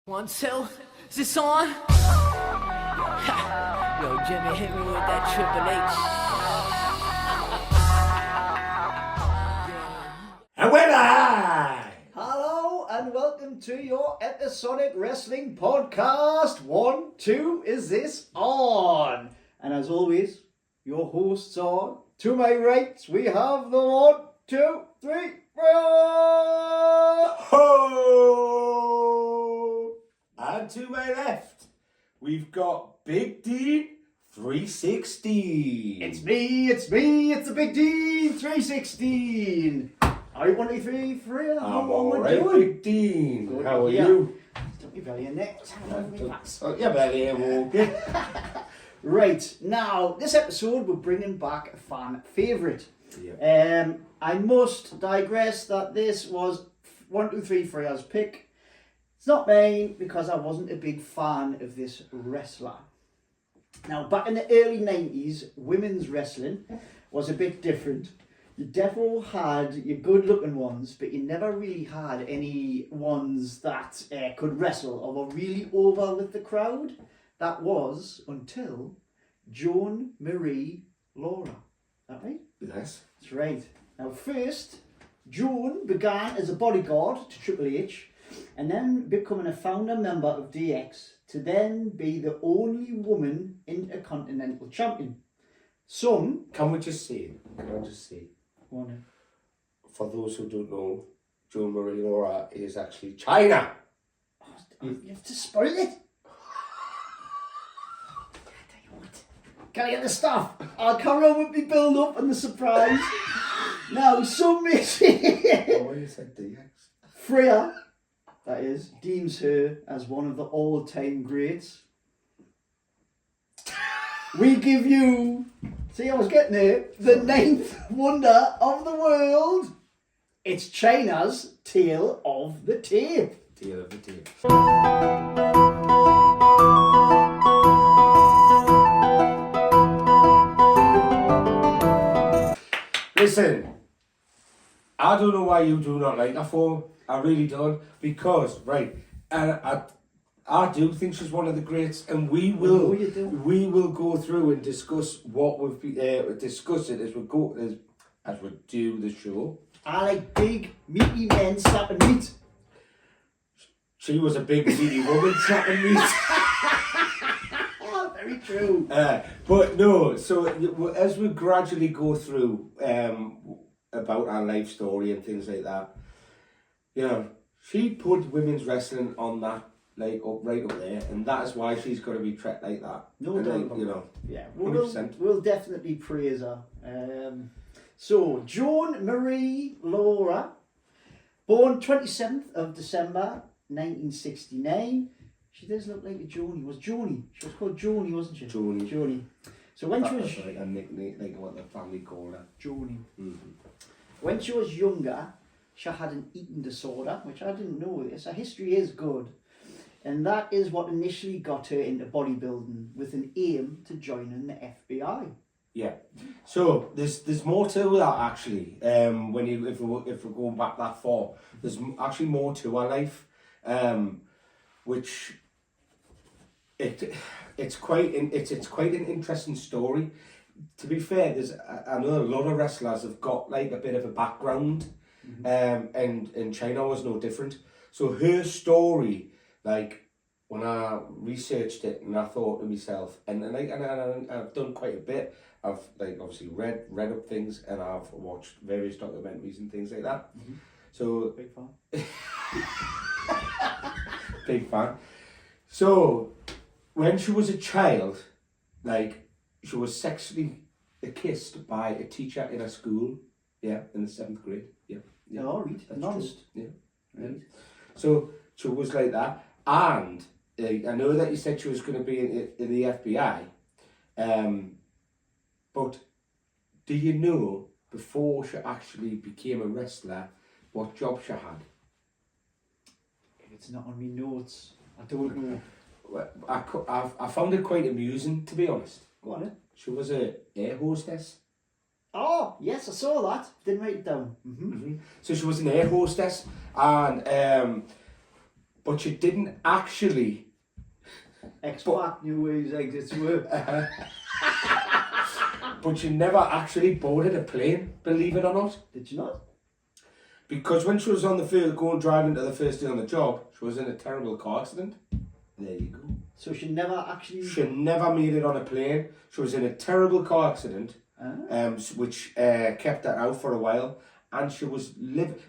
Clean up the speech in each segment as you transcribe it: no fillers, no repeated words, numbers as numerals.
1, 2, is this on? Yo, Jimmy, hit me with that Triple H. And we're live! Hello and welcome to your episodic wrestling podcast. 1, 2, is this on? And as always, your hosts are, to my right, we have the 1, 2, 3, 4. Ho! And to my left, we've got Big D 316. It's me, it's the Big D 316. I 1, 2, 3, 4. I'm How am I alright, doing? Big Dean. Good, How are yeah. you? Don't be belly in there. Oh, yeah, belly and walking. Right, now, this episode we're bringing back a fan favourite. Yeah. I must digress that this was 1, 2, 3 Freya's pick. It's not mine because I wasn't a big fan of this wrestler. Now, back in the early 90s, women's wrestling was a bit different. You definitely had your good-looking ones, but you never really had any ones that could wrestle or were really over with the crowd. That was until Joan Marie Laura. Is that right? Yes. That's right. Now, first, Joan began as a bodyguard to Triple H, and then becoming a founder member of DX, to then be the only woman Intercontinental Champion. Some... Can I just say? Go on then. For those who don't know, Joan Marie Laura is actually Chyna. You have to spoil it. Can I get the stuff? I'll carry on with the build up and the surprise. Now, some may say Oh, you said DX. Freya, that is, deems her as one of the all-time greats. We give you, see I was getting there, the 9th wonder of the world. It's Chyna's Tale of the Tape. Tale of the tape. Listen, I don't know why you do not like that form. I really don't. Because, right, I do think she's one of the greats, and we will. know you do. We will go through and discuss what we've discuss it as we go as we do the show. I like big, meaty men slapping meat. She was a big, meaty woman slapping meat. Oh, very true. But no, so as we gradually go through about our life story and things like that, you know, she put women's wrestling on that, like, right up there, and that is why she's got to be treated like that. No And, doubt like, about you that. know, Yeah, 100%. we'll definitely praise her. So, Joan Marie Laura, born 27th of December 1969. She does look like a Joni. Was Joni? She was called Joni, wasn't she? Joni. Joni. So when That she was was like a nickname, like what the family called her. Joni. Mm-hmm. When she was younger, she had an eating disorder, which I didn't know this. Her history is good. And that is what initially got her into bodybuilding with an aim to join in the FBI. Yeah. So there's more to that actually. If we're going back that far, there's actually more to our life, which it's quite an interesting story. To be fair, I know a lot of wrestlers have got like a bit of a background, and Chyna was no different. So her story, like when I researched it and I thought to myself, and I've done quite a bit. I've like obviously read up things, and I've watched various documentaries and things like that. Mm-hmm. So Big fan. big fan. So when she was a child, like she was sexually kissed by a teacher in a school. Yeah, in the 7th grade. Yeah. Yeah. No, read. That's Honest. true. Yeah. Right. So she was like that, and I know that you said she was going to be in the FBI, but do you know before she actually became a wrestler what job she had? If it's not on me notes, I don't know. Well, I found it quite amusing, to be honest. Go on then. She was a air hostess. Oh, yes, I saw that. Didn't write it down. So she was an air hostess, and but she didn't actually. X-Pac knew where his exits were. But she never actually boarded a plane, believe it or not. Did you not? Because when she was on the first, going driving to the first day on the job, she was in a terrible car accident. There you go. So she never actually... She never made it on a plane. She was in a terrible car accident, which kept her out for a while. And she was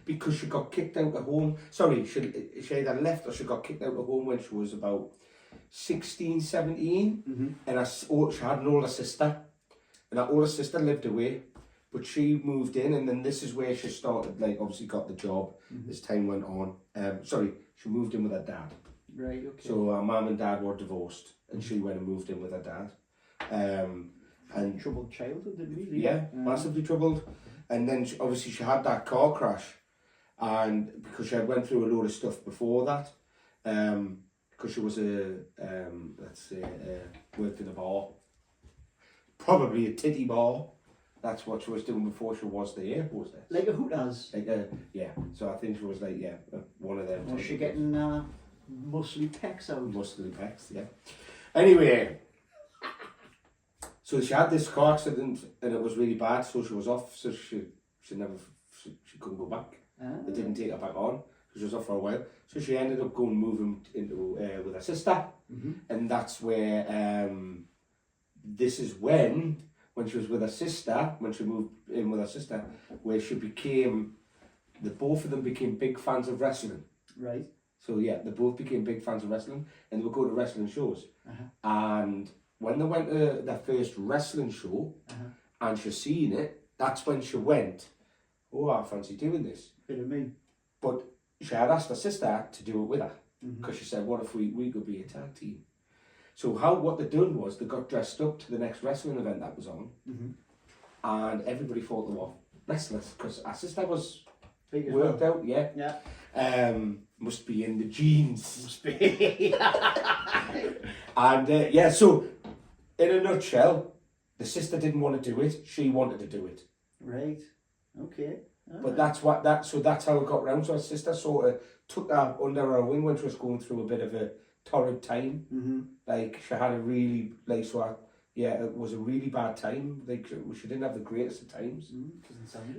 because she got kicked out of home. Sorry, she either left or she got kicked out of home when she was about 16, 17. Mm-hmm. And she had an older sister. And that older sister lived away. But she moved in, and then this is where she started, like, obviously got the job as time went on. She moved in with her dad. Right, okay. So her mum and dad were divorced, and she went and moved in with her dad. And troubled childhood, didn't we? yeah, massively troubled. And then obviously she had that car crash, and because she had went through a load of stuff before that, because she was worked in a bar, probably a titty bar. That's what she was doing before she was there, was it? Like a Hooters? Yeah. So I think she was like, one of them. Was she getting muscly pecs out? Muscly pecs, yeah. Anyway, so she had this car accident and it was really bad, so she was off, so she couldn't go back. They didn't take her back on, she was off for a while. So she ended up moving into with her sister, and that's where, this is when she was with her sister, when she moved in with her sister, where both of them became big fans of wrestling. Right. So yeah, they both became big fans of wrestling, and they would go to wrestling shows. And when they went to their first wrestling show, and she seen it, that's when she went, oh, I fancy doing this. Bit of me. But she had asked her sister to do it with her, because she said, what if we could be a tag team? So what they done was they got dressed up to the next wrestling event that was on, and everybody thought they were wrestlers, because our sister was worked out, yeah. Must be in the genes. Must be. And so in a nutshell, the sister didn't want to do it, she wanted to do it. Right. Okay. But that's how it got round. So her sister sort of took her under her wing when she was going through a bit of a torrid time. Like she had a really it was a really bad time. Like she didn't have the greatest of times.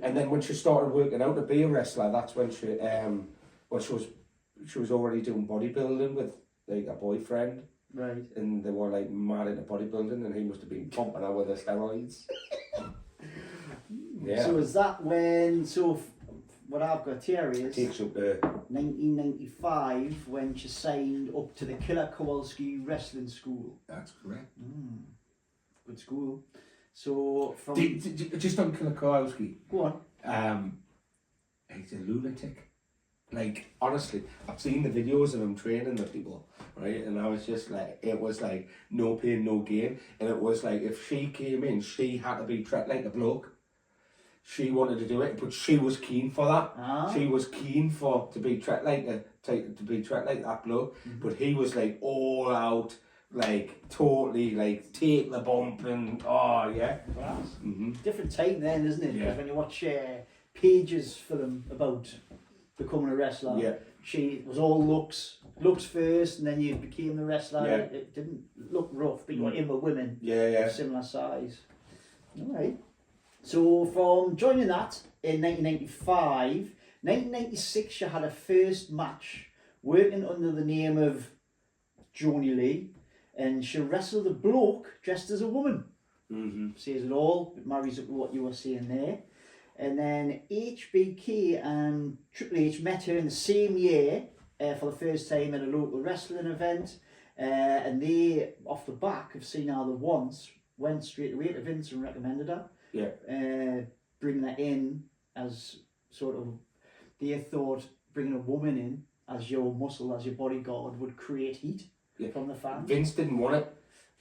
And then when she started working out to be a wrestler, that's when she was already doing bodybuilding with like a boyfriend. Right. And they were like mad into bodybuilding, and he must have been pumping her with the steroids. Yeah. So is that when? What I've got here is takes up 1995 when she signed up to the Killer Kowalski Wrestling School. That's correct. Good school. So from just on Killer Kowalski. Go on. He's a lunatic. Like honestly, I've seen the videos of him training the people, right? And I was just like, it was like no pain, no gain, and it was like if she came in, she had to be treated like a bloke. She wanted to do it, but she was keen for that. She was keen to be treated like that bloke. But he was like all out, like totally like take the bump and class. Different time then, isn't it? Yeah. Because when you watch Paige's film about becoming a wrestler, she was all looks first, and then you became the wrestler. Yeah. It didn't look rough, but you were in with women of similar size. All right. So from joining that in 1995, 1996 she had her first match working under the name of Joni Lee, and she wrestled a bloke dressed as a woman. Says it all, it marries up with what you were saying there. And then HBK and Triple H met her in the same year for the first time at a local wrestling event, and they, off the back of seeing her once, went straight away to Vince and recommended her. Bringing that in as sort of, they thought bringing a woman in as your muscle, as your bodyguard would create heat from the fans. Vince didn't want it.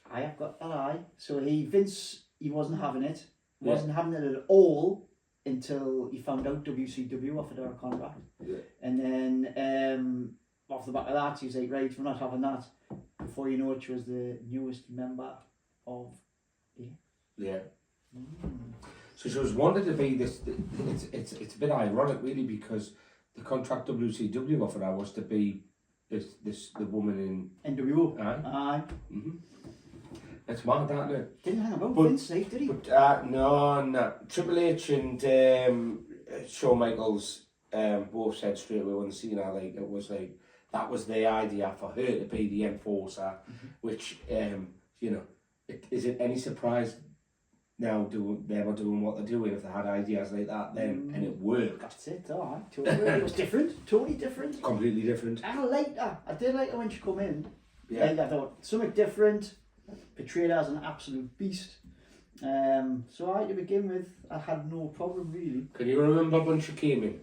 I have got that eye. So Vince wasn't having it. Wasn't having it at all until he found out WCW offered her a contract. And then off the back of that, he was like, right, we're not having that. Before you know it, she was the newest member of So she was wanted to be this. It's a bit ironic, really, because the contract WCW offered her was to be the woman NWO. in. Aye. Aye. It's mad, that, isn't it? Didn't hang about But- Vince, did he? But no. Triple H and Shawn Michaels both said straight away when they seen her, like, it was like that was their idea for her to be the enforcer, which you know, is it any surprise now they were doing what they're doing if they had ideas like that then and it worked? That's it, alright. Totally. It was different, totally different. Completely different. I liked her. I did like her when she come in. Yeah. Like, I thought something different. Portrayed her as an absolute beast. So to begin with, I had no problem really. Can you remember when she came in?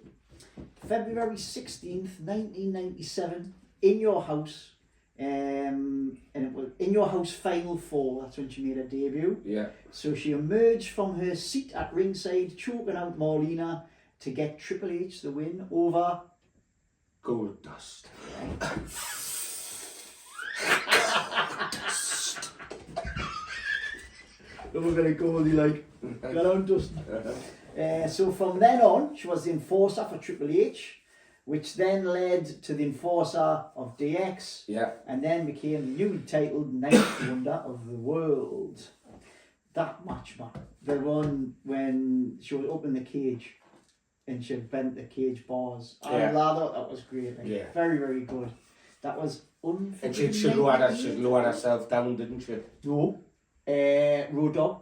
February 16th, 1997, in your house. And it was in your house final 4. That's when she made her debut. Yeah. So she emerged from her seat at ringside, choking out Marlena to get Triple H the win over Gold Dust. We're going to go like, get on, Dustin. So from then on, she was the enforcer for Triple H, which then led to the enforcer of DX, Yeah. and then became the newly titled Ninth Wonder of the World. That match, man. The one when she was up in the cage and she bent the cage bars. Yeah. I thought that was great. Like, Yeah. very, very good. That was And unforgiving. she lowered herself down, didn't she? No. Road Dogg.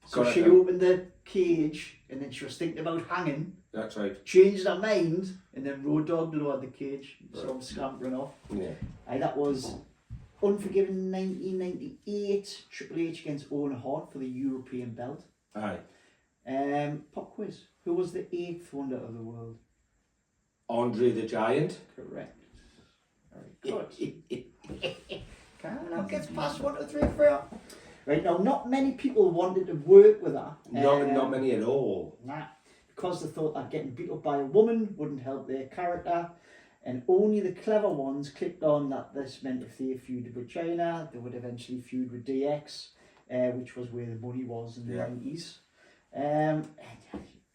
So Got it she down. opened the cage and then she was thinking about hanging, That's right. changed her mind, and then Road Dogg lowered the cage, so I'm scampering off. Yeah. Aye, that was Unforgiven 1998, Triple H against Owen Hart for the European belt. Aye. Pop quiz. Who was the 8th wonder of the world? Andre the Giant. Correct. Very good. Now gets past 1, 2, 3, 4. Right now, not many people wanted to work with her. Not many at all. Nah, because they thought that getting beat up by a woman wouldn't help their character, and only the clever ones clicked on that this meant if they feuded with Chyna, they would eventually feud with DX, which was where the money was in the 90s.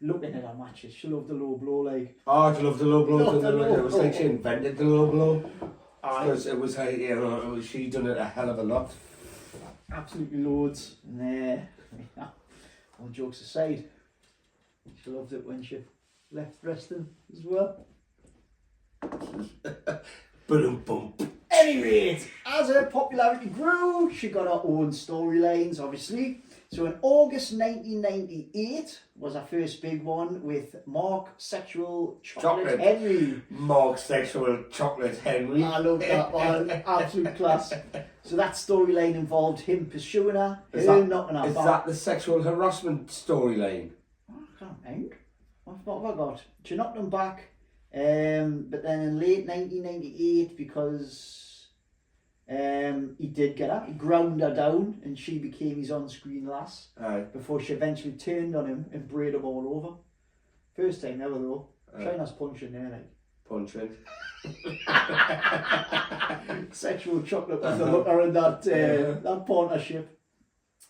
Looking at her matches, she loved the low blow, like. Oh, I love the low blow. Love the low It was blow. like she invented the low blow. Aye. Because it was like, you know, she done it a hell of a lot. Absolutely loads. And all jokes aside, she loved it when she left wrestling as well. Boom, boom. Anyway, as her popularity grew, she got her own storylines, obviously. So in August 1998 was her first big one with Mark Sexual Chocolate Henry. Mark Sexual Chocolate Henry. I love that one, absolute class. So that storyline involved him pursuing her, knocking her Is back. that the sexual harassment storyline? I can't think. What have I got? She knocked him back, but then in late 1998, because he did get her, he ground her down, and she became his on-screen lass. Aye. Before she eventually turned on him and brayed him all over. First time ever though. Chyna's punching there, like. Punching. Sexual chocolate with the looker in that partnership.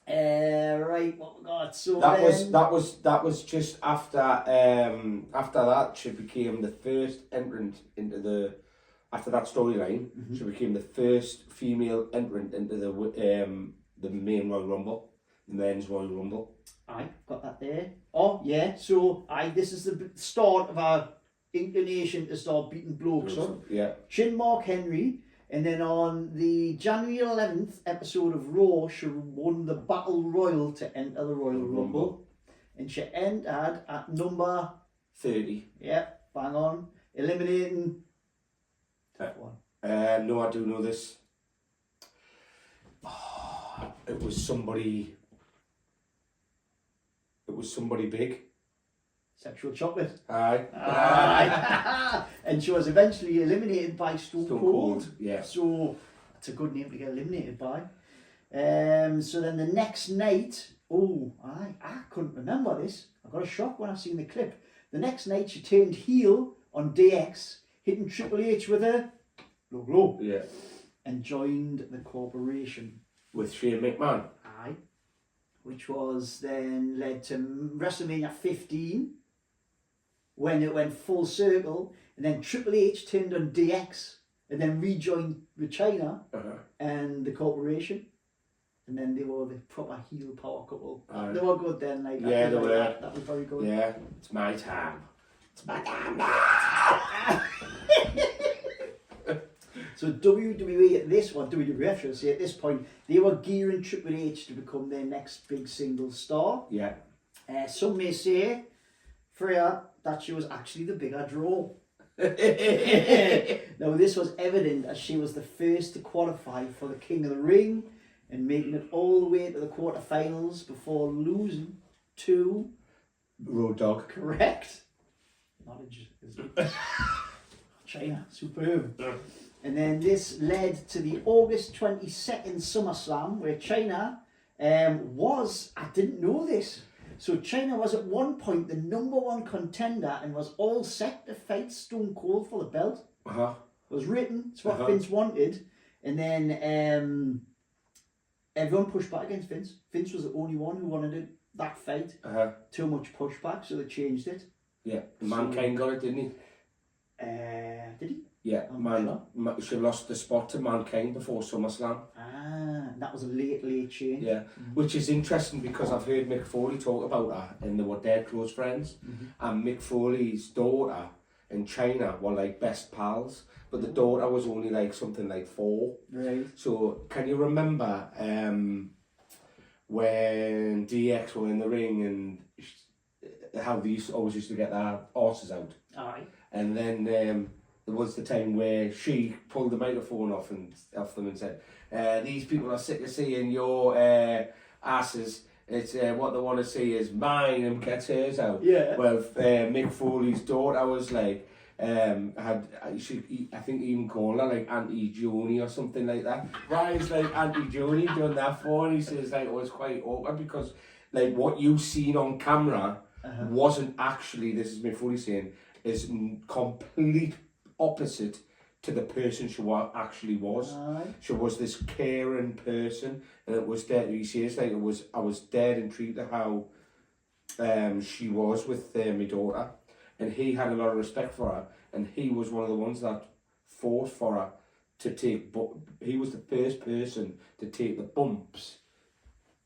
Right, what we got? So that was just after that she became the first entrant into the after that storyline. She became the first female entrant into the main Royal Rumble, the men's Royal Rumble. Aye, got that there. Oh yeah, so this is the start of our inclination to start beating blokes up. Yeah. Chin Mark Henry, and then on the January 11th episode of Raw, she won the Battle Royal to enter the Royal Rumble. And she entered at number 30. Yeah, bang on. Eliminating one. No, I do know this. Oh, it was somebody big. Sexual Chocolate. Aye. Aye. And she was eventually eliminated by Stone Cold. Yeah. So that's a good name to get eliminated by. So then the next night, I couldn't remember this. I got a shock when I seen the clip. The next night she turned heel on DX, hitting Triple H with a low. Yeah. And joined the corporation. With Shane McMahon. Aye. Which was then led to WrestleMania 15, when it went full circle, and then Triple H turned on DX and then rejoined with Chyna Uh-huh. and the corporation. And then they were the proper heel power couple. Aye. They were good then, like Yeah, they like were. That was very good. Yeah, it's my time. It's my time now. So WWE at this one, WWF should I say, at this point, they were gearing Triple H to become their next big single star. Yeah. Some may say, Freya, that she was actually the bigger draw. Now this was evident as she was the first to qualify for the King of the Ring and making it all the way to the quarterfinals before losing to Road Dogg. correct knowledge is Chyna, superb. And then this led to the August 22nd SummerSlam where Chyna was, I didn't know this, so Chyna was at one point the #1 contender and was all set to fight Stone Cold for the belt. Uh-huh. It was written, it's what Uh-huh. Vince wanted, and then everyone pushed back against Vince. Vince was the only one who wanted it, that fight. Uh-huh. Too much pushback, so they changed it. Yeah. Mankind got it, didn't he? Did he? Yeah. Oh, She lost the spot to Mankind before SummerSlam. That was a late change. Yeah. Which is interesting because I've heard Mick Foley talk about her and they were dead close friends. And Mick Foley's daughter and Chyna were like best pals. But the daughter was only like something like 4. Right. So can you remember when DX were in the ring and how they always used to get their horses out? Aye. And then there was the time where she pulled the microphone off them and said, "These people are sick of seeing your asses. It's what they want to see is mine," and gets hers out. Yeah. Well, Mick Foley's daughter was like, I think even called her like Auntie Joni or something like that. Why is like Auntie Joni doing that for? And he says like, oh, it's quite awkward because like what you seen on camera wasn't actually, this is Mick Foley saying, is complete opposite to the person she actually was. She was this caring person, and it was dead. He says like I was dead intrigued at how she was with my daughter, and he had a lot of respect for her, and he was one of the ones that fought for her to take. But he was the first person to take the bumps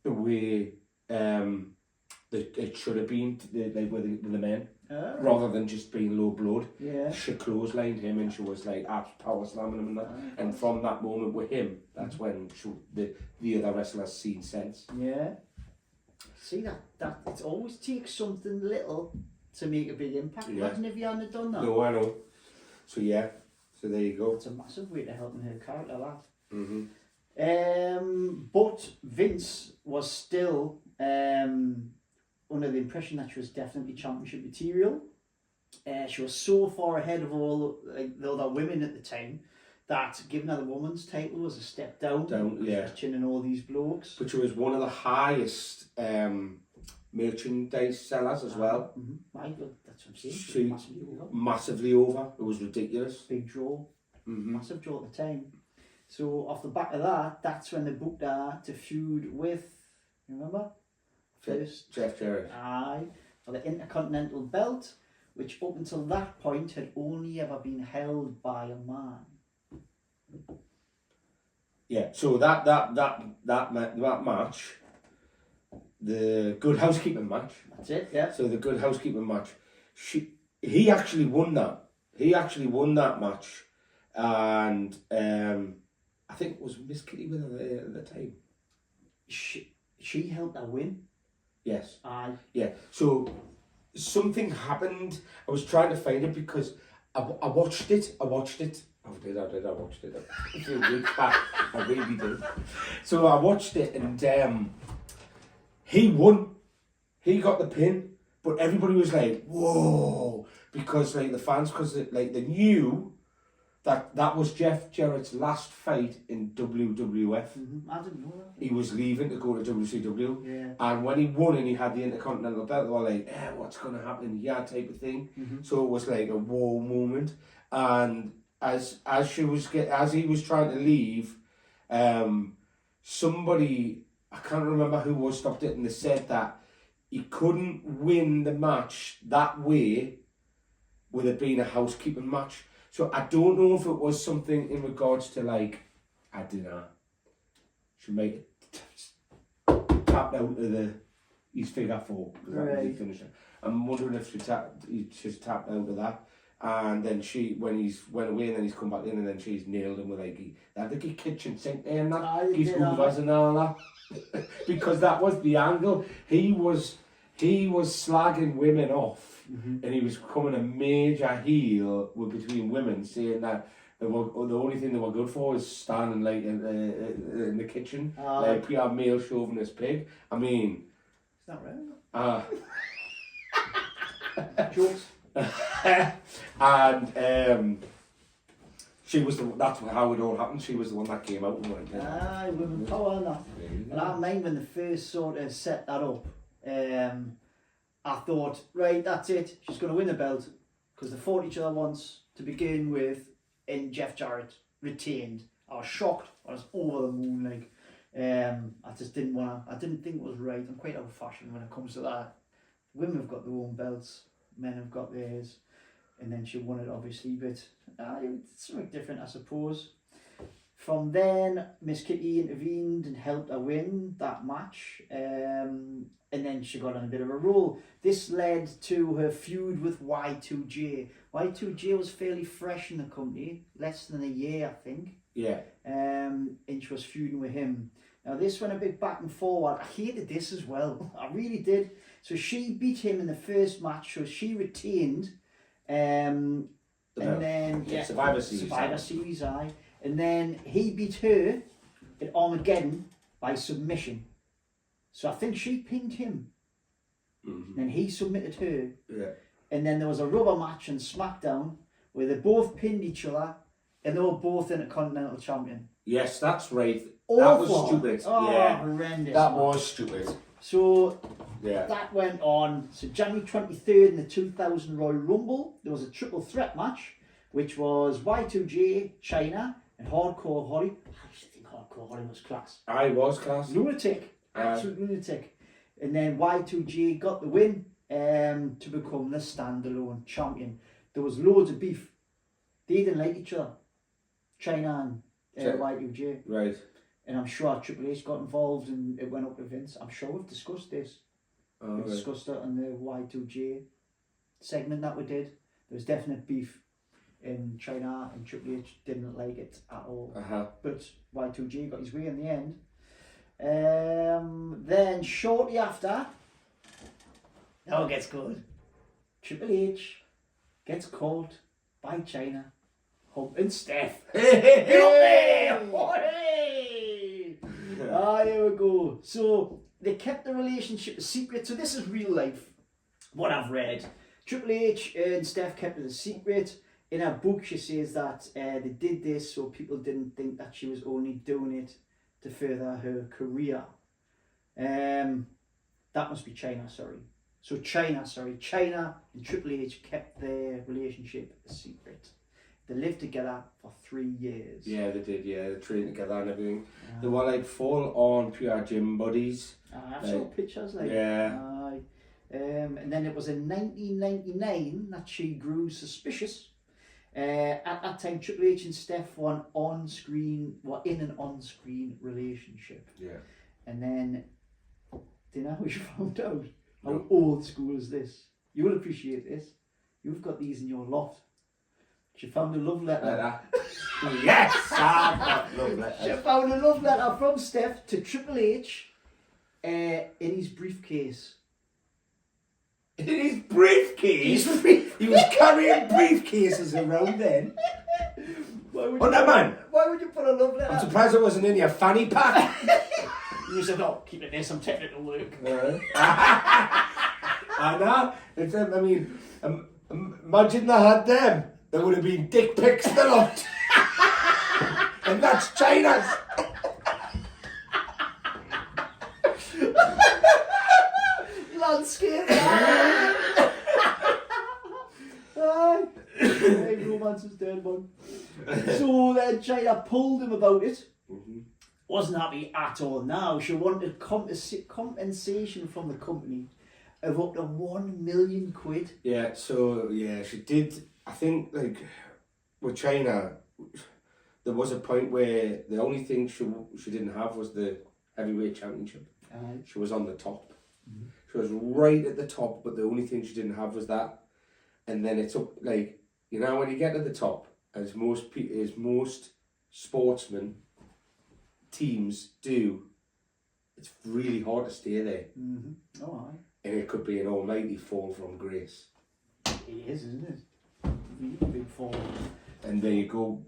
the way that it should have been, like with the men. Rather than just being low blood. Yeah. She clotheslined him and she was like power slamming him and that. And from that moment with him, that's when the other wrestlers seen sense. Yeah. See that it always takes something little to make a big impact. Yeah. Imagine if you hadn't done that. No, I know. So yeah, so there you go. It's a massive way to helping her character, that. Mm-hmm. But Vince was still under the impression that she was definitely championship material. She was so far ahead of all like the other women at the time that giving her the woman's title was a step down. Yeah. She was chinning all these blokes. But she was one of the highest merchandise sellers as well. My God, that's what I'm saying. She Massively over. massively over. It was ridiculous. Big draw. Mm-hmm. Massive draw at the time. So off the back of that, that's when they booked her to feud with, remember? First. Jeff Jarrett. Aye. For the Intercontinental belt, which up until that point had only ever been held by a man. Yeah, so that match, the Good Housekeeping match. That's it, yeah. So the Good Housekeeping match, he actually won that. He actually won that match, and I think it was Miss Kitty with her at the time. She helped her win. Yes. Aye. Yeah. So something happened. I was trying to find it because I watched it. I watched it. I watched it a few weeks back. I really did. So I watched it and he won. He got the pin. But everybody was like, whoa. Because like the fans, they knew that was Jeff Jarrett's last fight in WWF. I didn't know that. He was leaving to go to WCW. Yeah. And when he won and he had the Intercontinental belt, they were like, what's going to happen here type of thing. So it was like a whoa moment. And as he was trying to leave, somebody, I can't remember who was, stopped it and they said that he couldn't win the match that way with it being a housekeeping match. So I don't know if it was something in regards to like, I don't know. She might have tapped out of his figure four because that was his finisher. I'm wondering if she's tapped out of that. And then when he's went away and then he's come back in and then she's nailed him with like the kitchen sink there and that, his hoovers and all that. Because that was the angle. He was slagging women off, and he was becoming a major heel between women, saying that the only thing they were good for is standing like in the kitchen, like pure male chauvinist pig. I mean, it's not right. Jokes. And she was that's how it all happened. She was the one that came out and went. Women power and that. And I mind when they first sort of set that up. I thought, right, that's it. She's going to win the belt because they fought each other once to begin with, and Jeff Jarrett retained. I was shocked. I was over the moon. Like, I just didn't want to. I didn't think it was right. I'm quite old-fashioned when it comes to that. Women have got their own belts. Men have got theirs. And then she won it, obviously, but it's something different, I suppose. From then, Miss Kitty intervened and helped her win that match. And then she got on a bit of a roll. This led to her feud with Y2J. Y2J was fairly fresh in the company, less than a year, I think. Yeah. And she was feuding with him. Now, this went a bit back and forward. I hated this as well. I really did. So she beat him in the first match, so she retained. And then Survivor Series. Survivor Series, aye. And then he beat her at Armageddon by submission. So I think she pinned him. Mm-hmm. Then he submitted her. Yeah. And then there was a rubber match on SmackDown where they both pinned each other and they were both Intercontinental Champion. Yes, that's right. Awful. That was stupid. Oh, yeah. Horrendous. That was stupid. So yeah, that went on. So January 23rd in the 2000 Royal Rumble, there was a triple threat match, which was Y2J, Chyna, and Hardcore Holly. I used to think Hardcore Holly was class. I was class. Lunatic. Absolute lunatic. And then Y2J got the win to become the standalone champion. There was loads of beef. They didn't like each other. Chyna and Y2J. Right. And I'm sure Triple H got involved and it went up to Vince. I'm sure we've discussed this. We discussed it on the Y2J segment that we did. There was definite beef in Chyna and Triple H didn't like it at all. But Y2J got his way in the end. Then shortly after, now it gets good. Triple H gets called by Chyna, Hump and Steph. Here we go. So they kept the relationship a secret. So this is real life. What I've read. Triple H and Steph kept it a secret. In her book, she says that they did this so people didn't think that she was only doing it to further her career. That must be Chyna, sorry. So Chyna and Triple H kept their relationship a secret. They lived together for 3 years. Yeah, they did, yeah. They trained together and everything. They were like full on pure gym buddies. I saw pictures like yeah. And then it was in 1999 that she grew suspicious. At that time, Triple H and Steph were in an on-screen relationship. Yeah. And then, do you know how she found out? How old school is this? You will appreciate this. You've got these in your loft. She found a love letter. Yes! I've got love letters. She found a love letter from Steph to Triple H in his briefcase. In his briefcase? He was carrying briefcases around then. Why would you put a love letter? I'm surprised it wasn't in your fanny pack. You said, "Oh, keep it there, some technical work." I know. I mean, imagine they had them. There would have been dick pics a lot. And that's Chyna's. Landscape. Romance is dead, man. So then Chyna pulled him about it. Mm-hmm. Wasn't happy at all. Now she wanted compensation from the company of up to £1 million. Yeah, so yeah, she did. I think with Chyna, there was a point where the only thing she didn't have was the heavyweight championship. She was on the top. She was right at the top, but the only thing she didn't have was that. And then it's up, like, you know, when you get to the top, as most sportsmen teams do, it's really hard to stay there. Oh, aye. And it could be an almighty fall from grace. It is, isn't it? Really big fall. And there you go,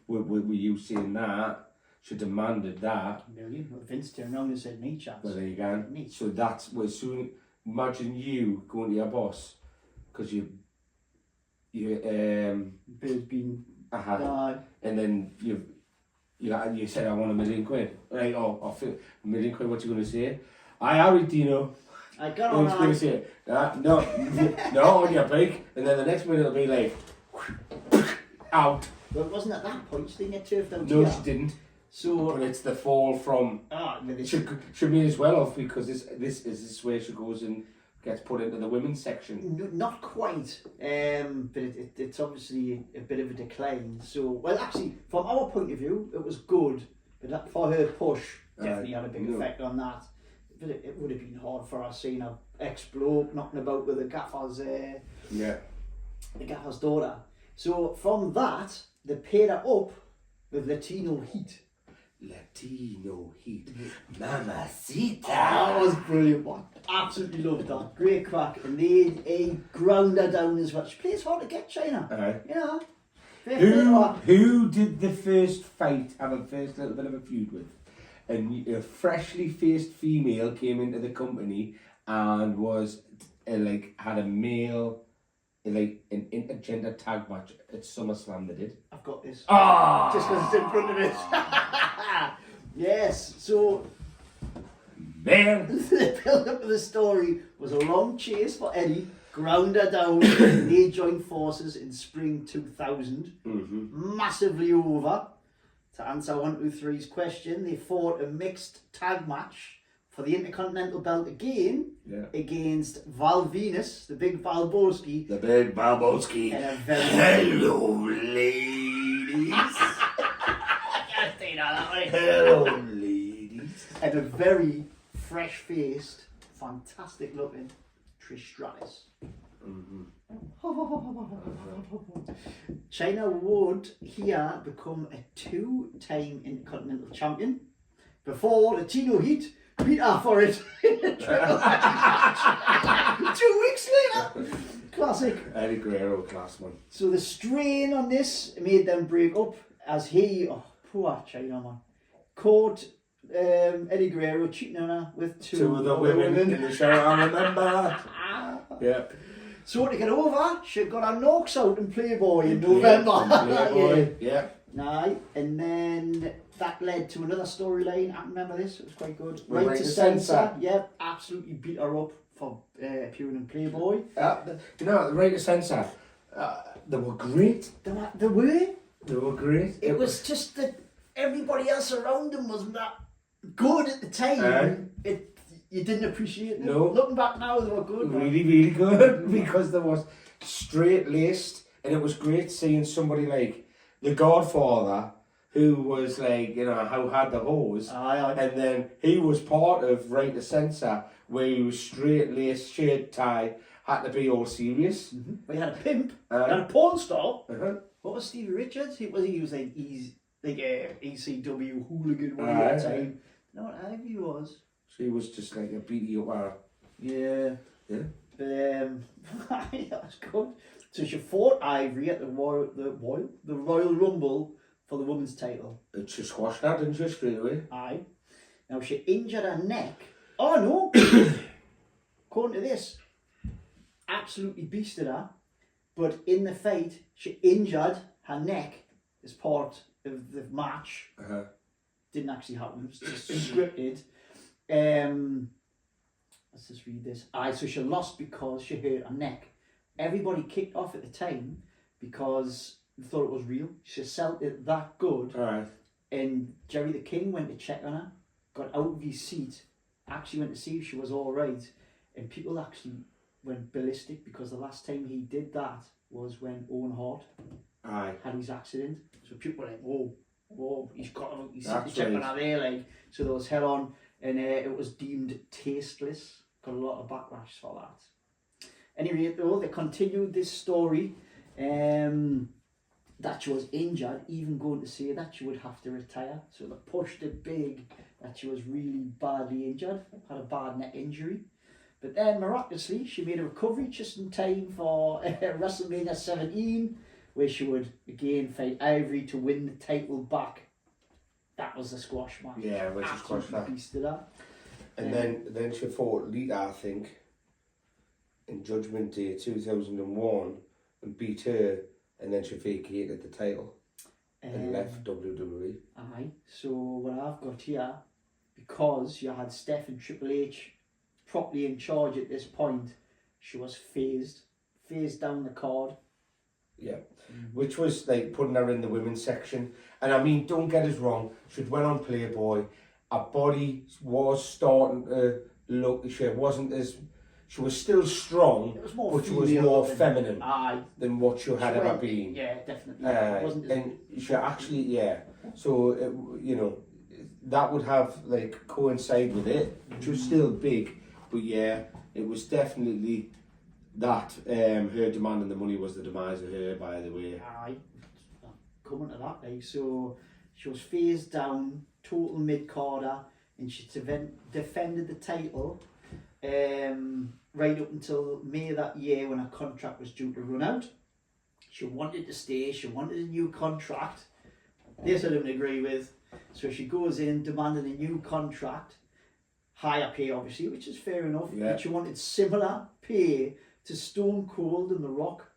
with you saying that, she demanded that. Million. Well, Vince turned around and said, "Me chance." Well, there you go. Me. So that's where soon, imagine you going to your boss, because you Bird's been. and then you said, "I want £1 million." Right? Oh, I'll fit £1 million. What you going to say? I Harry Dino. I got Who's going to say, no, on your break, and then the next minute it'll be like, out. Well, it wasn't at that point. She didn't get turfed out. No, she didn't. So. But it's the fall from. Should be as well off, because this is where she goes and gets put into the women's section. No, not quite, but it's obviously a bit of a decline. So, well, actually, from our point of view, it was good, but for her push, definitely had a big effect on that. But it would have been hard for us seeing a ex-bloke knocking about with the gaffer's daughter. So from that, they paired her up with Latino Heat. Latino Heat. Mamacita. That was brilliant one. Absolutely loved that. Great crack. And they ground her down as well. She plays hard to get, Chyna. Yeah. Who did the first fight have a first little bit of a feud with? And a freshly faced female came into the company and was had a male, an intergender tag match at SummerSlam. They did. I've got this. Ah! Just because it's in front of it. Yes, so man, the build up of the story was a long chase for Eddie, ground her down, and they joined forces in spring 2000. Massively over. To answer 123's question, they fought a mixed tag match for the Intercontinental belt again against Val Venus, the big Valboski. The big Valboski. And a very hello, ladies. I can't say that way. Hello, ladies. And a very fresh-faced, fantastic-looking Trish Stratus. Chyna would here become a 2-time Intercontinental Champion before Latino Heat beat her for it in a triple match 2 weeks later. Classic. Eddie Guerrero, class man. So the strain on this made them break up as he, poor Chyna man, caught Eddie Guerrero cheating on her with two of the women in the show, I remember. Yep. So to get over, she got her knocks out in Playboy in November. Playboy, yeah. Aye, and then that led to another storyline. I remember this, it was quite good. Right to Censor. Yep, absolutely beat her up for appearing in Playboy. You know, the Right to Censor, they were great. They were? They were great. It was just that everybody else around them wasn't that good at the time. You didn't appreciate them. No. Looking back now, they were good. Really, really good, because there was straight-laced, and it was great seeing somebody like The Godfather, who was who had the hose, and then he was part of Right to Censor, where he was straight-laced, shirt tie, had to be all serious. We had a pimp, we had a porn star. What was Stevie Richards? He was like ECW hooligan one at the time. You know what Ivy was? She was just like a beaty up. Yeah. Yeah. That's good. So she fought Ivory at the Royal Rumble for the women's title. And she squashed that, didn't she, straight away? Aye. Now she injured her neck. Oh no! According to this, absolutely beasted her. But in the fight, she injured her neck as part of the match. Didn't actually happen. It was just scripted. Let's just read this. So she lost because she hurt her neck. Everybody kicked off at the time because they thought it was real. She sold it that good. And Jerry the King went to check on her, got out of his seat, actually went to see if she was all right, and people actually went ballistic because the last time he did that was when Owen Hart Aye. had his accident. So people were like, whoa, he's That's checking right. out there, like, so there was hell on, and it was deemed tasteless. Got a lot of backlash for that. Anyway, though, they continued this story, that she was injured, even going to say that she would have to retire. So they pushed it big that she was really badly injured, had a bad neck injury. But then miraculously, she made a recovery just in time for WrestleMania 17, where she would again fight Ivory to win the title back. That was the squash match. Yeah, which is squash that. Beast of that. And then she fought Lita, I think, in Judgment Day 2001 and beat her, and then she vacated the title and left WWE. Aye. So what I've got here, because you had Steph and Triple H properly in charge at this point, she was phased down the card. Yeah, which was like putting her in the women's section. And I mean, don't get us wrong, she'd went on Playboy, her body was starting to look, she was still strong, It was more but she was female more than- feminine Aye. than what she had ever been. Yeah, definitely. It wasn't as And she actually, yeah, so, that would have like coincide with it. She was still big, but yeah, it was definitely that her demanding the money was the demise of her, by the way. Aye, coming to that, like, so she was phased down, total mid-carder, and she defended the title right up until May that year when her contract was due to run out. She wanted to stay, she wanted a new contract. This I didn't agree with, so she goes in demanding a new contract, higher pay obviously, which is fair enough, Yeah. but she wanted similar pay to Stone Cold and The Rock.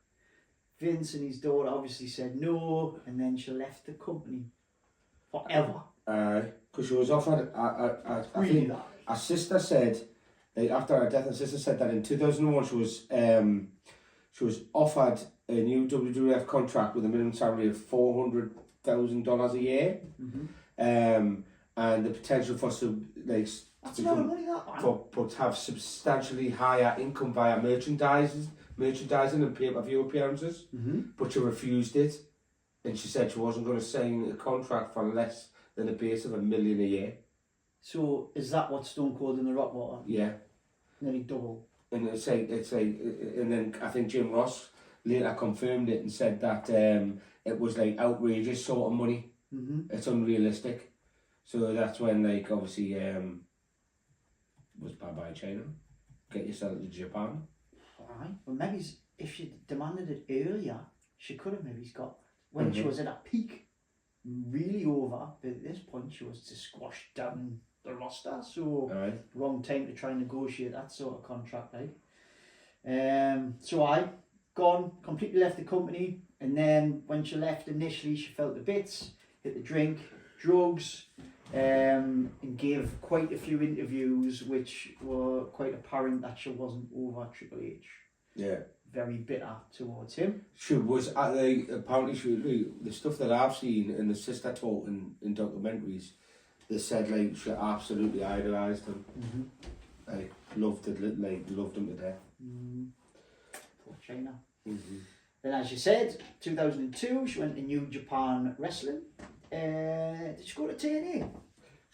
Vince and his daughter obviously said no, and then she left the company forever. Because she was offered, I Really think that. her sister said, like, after her death, her sister said that in 2001 she was offered a new WWF contract with a minimum salary of $400,000 a year, and the potential for some That's a lot of money, that man. but have substantially higher income via merchandising and pay-per-view appearances. But she refused it, and she said she wasn't going to sign a contract for less than a base of $1 million a year. So is that what Stone Cold and The Rock were? Yeah, Nearly double. and it's like, and then I think Jim Ross later confirmed it and said that it was like outrageous sort of money. It's unrealistic. So that's when, like, obviously was bye China. Get yourself to Japan. Aye. Well, maybe if she demanded it earlier, she could have maybe got when she was at her peak, really over. But at this point, she was to squash down the roster. So Aye. wrong time to try and negotiate that sort of contract, like. So I gone, completely left the company, and then when she left initially, she felt the bits, hit the drink, drugs, and gave quite a few interviews which were quite apparent that she wasn't over Triple H. Yeah. Very bitter towards him. She was apparently the stuff that I've seen and the sister talk in documentaries, they said like she absolutely idolised him. Like loved him to death. Poor Chyna. Then, as you said, 2002, she went to New Japan Wrestling. Did she go to TNA?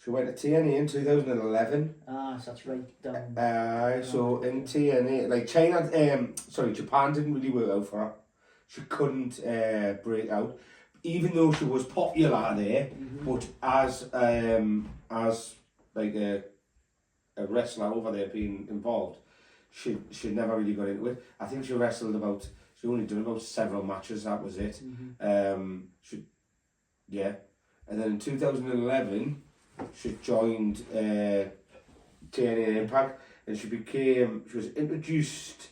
She went to TNA in 2011. Ah, so that's right down. So in TNA, like Japan didn't really work out for her. She couldn't break out, even though she was popular there. But as like a wrestler over there being involved, she never really got into it. I think she only did about several matches. That was it. And then in 2011. She joined TNA Impact, and she was introduced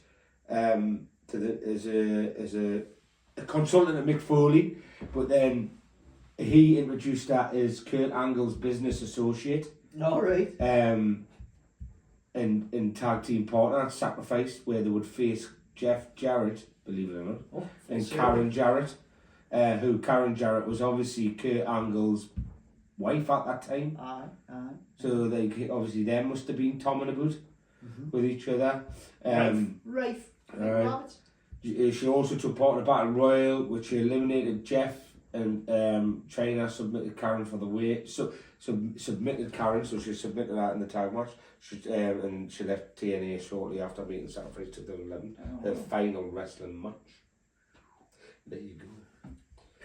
as a consultant at Mick Foley, but then he introduced her as Kurt Angle's business associate. All right. And tag team partner Sacrifice, where they would face Jeff Jarrett, believe it or not, and Karen Jarrett, who Karen Jarrett was obviously Kurt Angle's wife at that time. So they obviously them must have been tomming about with each other. Rafe. She also took part in a battle royal, which she eliminated Jeff, and Chyna submitted Karen for the weight. Submitted Karen, so she submitted that in the tag match. And she left TNA shortly after beating Sacrifice 2011, her final wrestling match. There you go.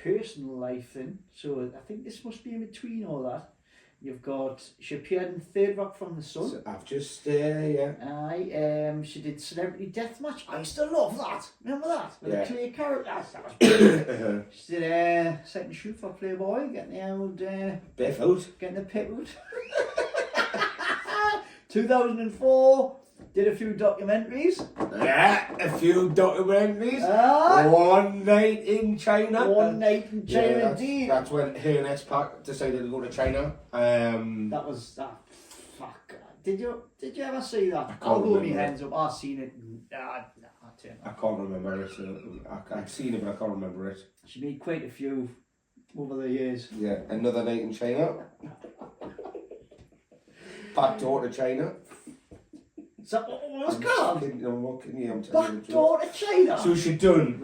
Personal life then. So I think this must be in between all that. You've got, she appeared in Third Rock from the Sun. So I've just, yeah. Aye, she did Celebrity Deathmatch. I used to love that. Remember that? With the clay characters. That was brilliant. She did second shoot for Playboy, getting the old... Barefoot. Getting the pit out. 2004, did a few documentaries. Yeah, a few documentaries. Ah. One night in China. One night in China, indeed. That's when her and X-Pac decided to go to China. That was that. Fuck. Did you ever see that? I'll hold my hands up. I've seen it. I can't remember it. I've seen it, but I can't remember it. She made quite a few over the years. Yeah, another night in China. Back door to China. Is that what it was called? What can you Back door to China. So she done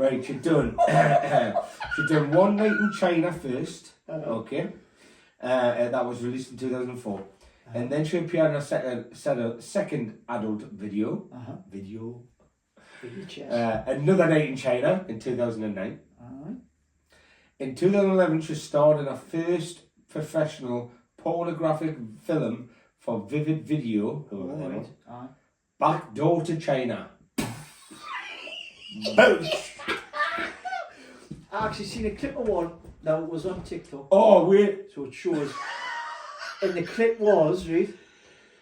one night in China first. Okay. That was released in 2004. And then she appeared in a second adult video. Another night in China in 2009. In 2011, she starred in her first professional pornographic film for Vivid Video. Back door to China. I actually seen a clip of one that was on TikTok. Oh, wait. So it shows. And the clip was, right,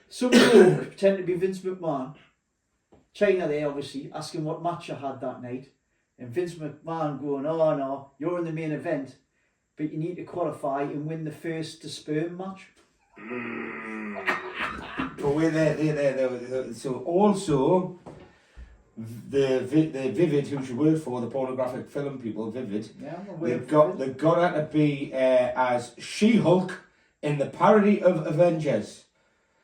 some bloke pretending to be Vince McMahon. Chyna there, obviously, asking what match I had that night. And Vince McMahon going, oh no, you're in the main event, but you need to qualify and win the first to sperm match. But we're there. So also, the Vivid, who she worked for, the pornographic film people, Vivid, they've got her to be as She-Hulk in the parody of Avengers,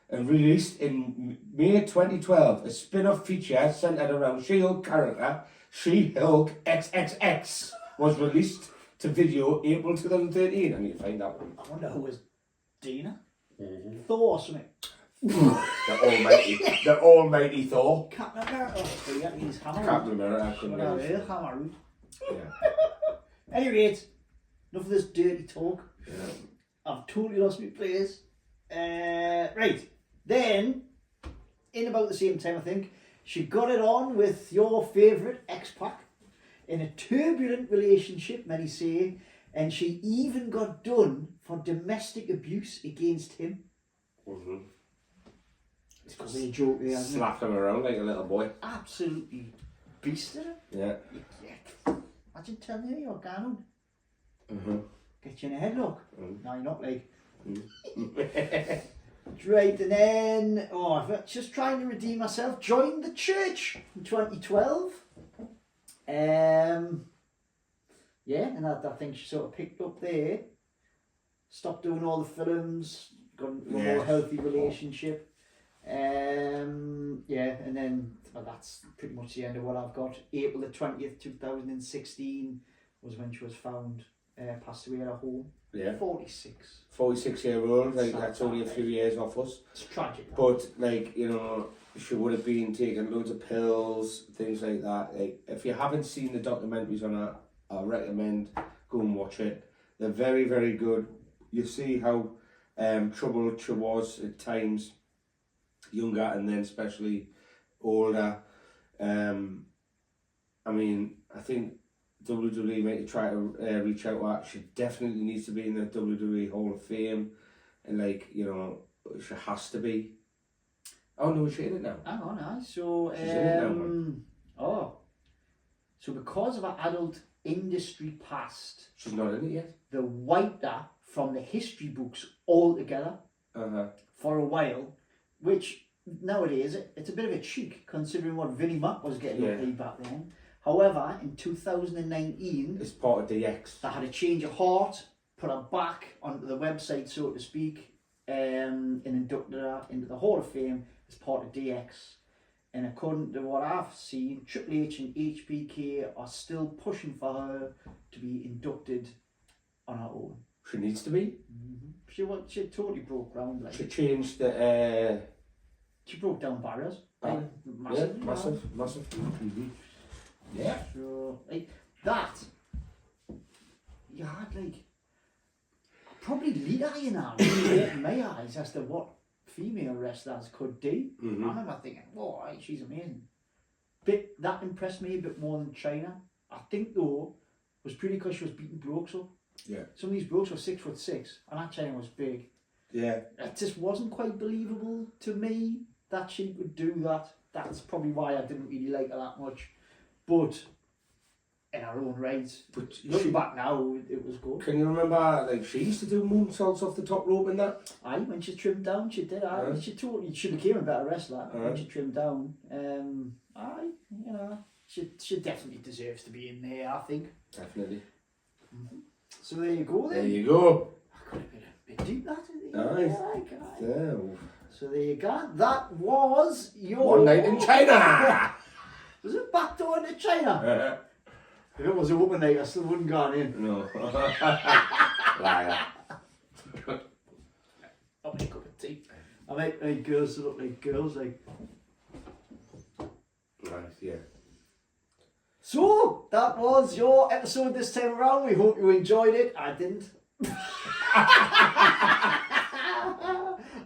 and released in May 2012. A spin-off feature centered around She-Hulk character, She-Hulk XXX, was released to video April 2013. I need to find that one. I wonder who was Dina? Thor or something. The almighty Thor. Captain America. Captain America. Hammer. Yeah. Anyway, enough of this dirty talk. Yeah. I've totally lost my place. Right. Then, in about the same time, I think, she got it on with your favourite X-Pac in a turbulent relationship, many say, and she even got done for domestic abuse against him. It's because of a joke there, hasn't it? Slapped him around like a little boy. Absolutely beasted her. Yeah. Imagine telling her you're going on. Get you in a headlock. Now you're not like. Right, and then, I've just trying to redeem myself. Joined the church in 2012. Yeah, and I think she sort of picked up there. Stopped doing all the films. Got into a more healthy relationship. Yeah, and then that's pretty much the end of what I've got. April the 20th, 2016 was when she was found, passed away at her home. Yeah. 46. 46-year-old, like that's only a few years off us. It's tragic. But like, you know, she would have been taking loads of pills, things like that. Like, if you haven't seen the documentaries on her, I recommend go and watch it. They're very, very good. You see how troubled she was at times, younger and then especially older. I mean, I think WWE might try to reach out to her. She definitely needs to be in the WWE Hall of Fame, and like, you know, she has to be. Oh no, she's in it now. Hang on, aye. So she's in it now. So because of her adult industry past, She's not in it yet. they wiped her from the history books altogether for a while, which nowadays it's a bit of a cheek considering what Vinnie Mac was getting up to back then. However, in 2019, it's part of DX. they had a change of heart, put her back onto the website, so to speak, and inducted her into the Hall of Fame as part of DX. And according to what I've seen, Triple H and HBK are still pushing for her to be inducted on her own. She needs to be. She totally broke ground. Like She changed the. she broke down barriers. Yeah, Massive. massive. Mm-hmm. Yeah. So like that, you had like probably lead eye in her, in my eyes, as to what female wrestlers could do. Mm-hmm. I remember thinking, whoa, she's amazing. But that impressed me a bit more than Chyna. I think though, it was purely because she was beating blokes up. Yeah. Some of these blokes were 6'6", and that Chyna was big. Yeah. It just wasn't quite believable to me that she would do that. That's probably why I didn't really like her that much. But in her own right, But looking back now, it was good. can you remember, like, she used to do moonsaults off the top rope and that? Aye, when she trimmed down, she did. Aye, she totally should have became a better wrestler when she trimmed down. Aye, you know, she definitely deserves to be in there, I think. Definitely. So there you go then. There you go. I could have been a bit deep that. Aye. Aye. Yeah. So there you go. That was your One night in China. Was it backdoor into China? If it was a woman night, I still wouldn't gone in. No. Liar. I'll make a cup of tea. I make girls look like girls, like. Right, yeah. So that was your episode this time around. We hope you enjoyed it. I didn't.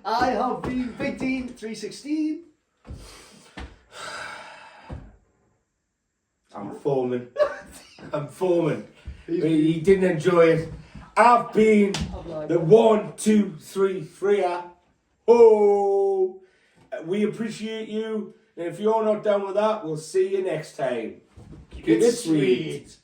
I have been Big Dean 316. I'm foaming. I'm foaming. He didn't enjoy it. I've been the 1, 2, 3, 3er. Oh, we appreciate you. And if you're not done with that, we'll see you next time. Keep it sweet.